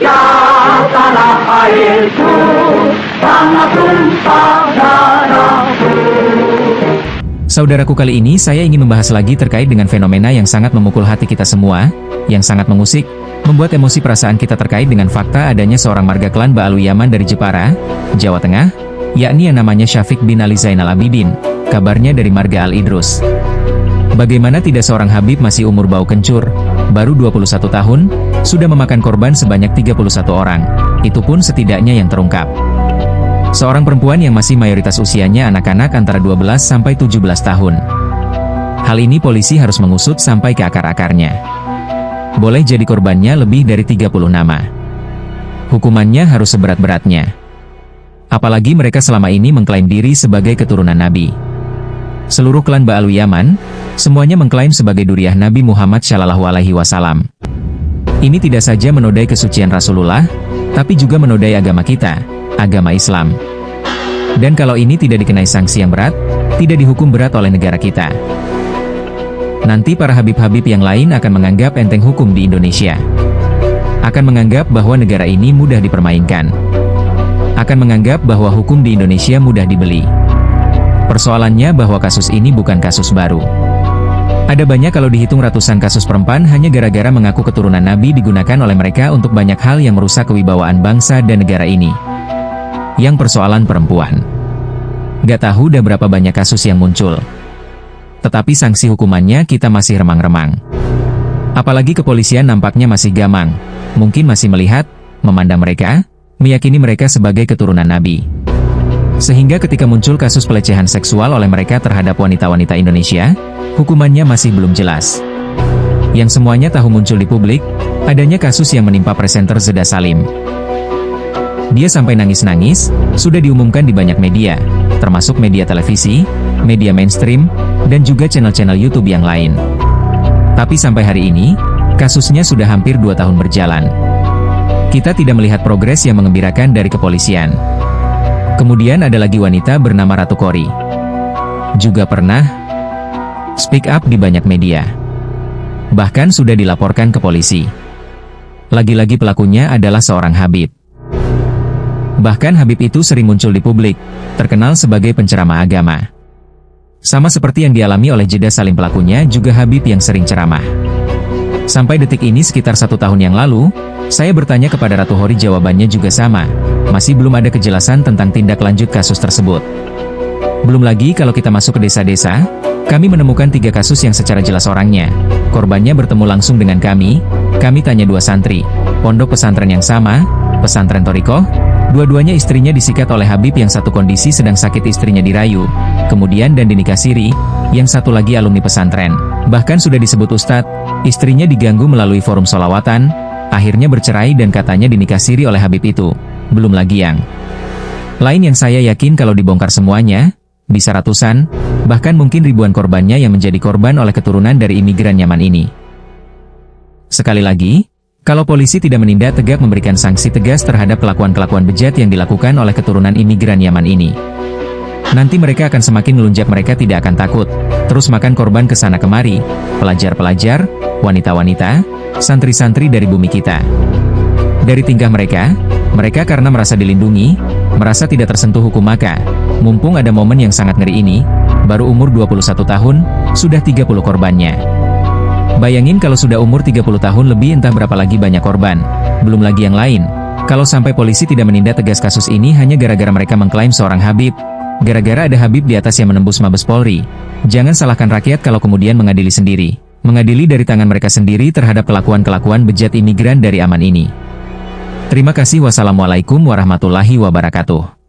Indonesia, tanah airku, tanah tumpah darahku. Saudaraku, kali ini saya ingin membahas lagi terkait dengan fenomena yang sangat memukul hati kita semua, yang sangat mengusik, membuat emosi perasaan kita terkait dengan fakta adanya seorang marga klan Ba'alwi Yaman dari Jepara, Jawa Tengah, yakni yang namanya Syafiq bin Ali Zainal Abidin, kabarnya dari marga Al-Idrus. Bagaimana tidak seorang Habib masih umur bau kencur, baru 21 tahun, sudah memakan korban sebanyak 31 orang, itu pun setidaknya yang terungkap. Seorang perempuan yang masih mayoritas usianya anak-anak antara 12 sampai 17 tahun. Hal ini polisi harus mengusut sampai ke akar-akarnya. Boleh jadi korbannya lebih dari 30 nama. Hukumannya harus seberat-beratnya. Apalagi mereka selama ini mengklaim diri sebagai keturunan Nabi. Seluruh klan Ba'alwi Yaman, semuanya mengklaim sebagai duriah Nabi Muhammad SAW. Ini tidak saja menodai kesucian Rasulullah, tapi juga menodai agama kita, agama Islam. Dan kalau ini tidak dikenai sanksi yang berat, tidak dihukum berat oleh negara kita, nanti para habib-habib yang lain akan menganggap enteng hukum di Indonesia. Akan menganggap bahwa negara ini mudah dipermainkan. Akan menganggap bahwa hukum di Indonesia mudah dibeli. Persoalannya bahwa kasus ini bukan kasus baru. Ada banyak, kalau dihitung ratusan kasus perempuan hanya gara-gara mengaku keturunan Nabi digunakan oleh mereka untuk banyak hal yang merusak kewibawaan bangsa dan negara ini. Yang persoalan perempuan. Gak tahu udah berapa banyak kasus yang muncul. Tetapi sanksi hukumannya kita masih remang-remang. Apalagi kepolisian nampaknya masih gamang. Mungkin masih melihat, memandang mereka, meyakini mereka sebagai keturunan Nabi. Sehingga ketika muncul kasus pelecehan seksual oleh mereka terhadap wanita-wanita Indonesia, hukumannya masih belum jelas. Yang semuanya tahu muncul di publik, adanya kasus yang menimpa presenter Zeda Salim. Dia sampai nangis-nangis, sudah diumumkan di banyak media, termasuk media televisi, media mainstream, dan juga channel-channel YouTube yang lain. Tapi sampai hari ini, kasusnya sudah hampir 2 tahun berjalan. Kita tidak melihat progres yang mengembirakan dari kepolisian. Kemudian ada lagi wanita bernama Ratu Kori. Juga pernah speak up di banyak media. Bahkan sudah dilaporkan ke polisi. Lagi-lagi pelakunya adalah seorang Habib. Bahkan Habib itu sering muncul di publik, terkenal sebagai penceramah agama. Sama seperti yang dialami oleh Zeda Salim, pelakunya juga Habib yang sering ceramah. Sampai detik ini sekitar 1 tahun yang lalu, saya bertanya kepada Ratu Kori, jawabannya juga sama. Masih belum ada kejelasan tentang tindak lanjut kasus tersebut. Belum lagi kalau kita masuk ke desa-desa, kami menemukan 3 kasus yang secara jelas orangnya. Korbannya bertemu langsung dengan kami tanya 2 santri, pondok pesantren yang sama, pesantren Thorikoh. Dua-duanya istrinya disikat oleh Habib, yang satu kondisi sedang sakit istrinya dirayu, kemudian dan dinikah siri, yang satu lagi alumni pesantren. Bahkan sudah disebut ustadz, istrinya diganggu melalui forum sholawatan, akhirnya bercerai dan katanya dinikah siri oleh Habib itu. Belum lagi yang lain yang saya yakin kalau dibongkar semuanya, bisa ratusan, bahkan mungkin ribuan korbannya yang menjadi korban oleh keturunan dari imigran Yaman ini. Sekali lagi, kalau polisi tidak menindak tegak memberikan sanksi tegas terhadap kelakuan-kelakuan bejat yang dilakukan oleh keturunan imigran Yaman ini, nanti mereka akan semakin melunjak. Mereka tidak akan takut, terus makan korban ke sana kemari, pelajar-pelajar, wanita-wanita, santri-santri dari bumi kita. Dari tingkah mereka karena merasa dilindungi, merasa tidak tersentuh hukum, maka mumpung ada momen yang sangat ngeri ini, baru umur 21 tahun, sudah 30 korbannya. Bayangin kalau sudah umur 30 tahun lebih, entah berapa lagi banyak korban. Belum lagi yang lain. Kalau sampai polisi tidak menindak tegas kasus ini hanya gara-gara mereka mengklaim seorang Habib, gara-gara ada Habib di atas yang menembus Mabes Polri, jangan salahkan rakyat kalau kemudian mengadili sendiri. Mengadili dari tangan mereka sendiri terhadap kelakuan-kelakuan bejat imigran dari Yaman ini. Terima kasih. Wassalamualaikum warahmatullahi wabarakatuh.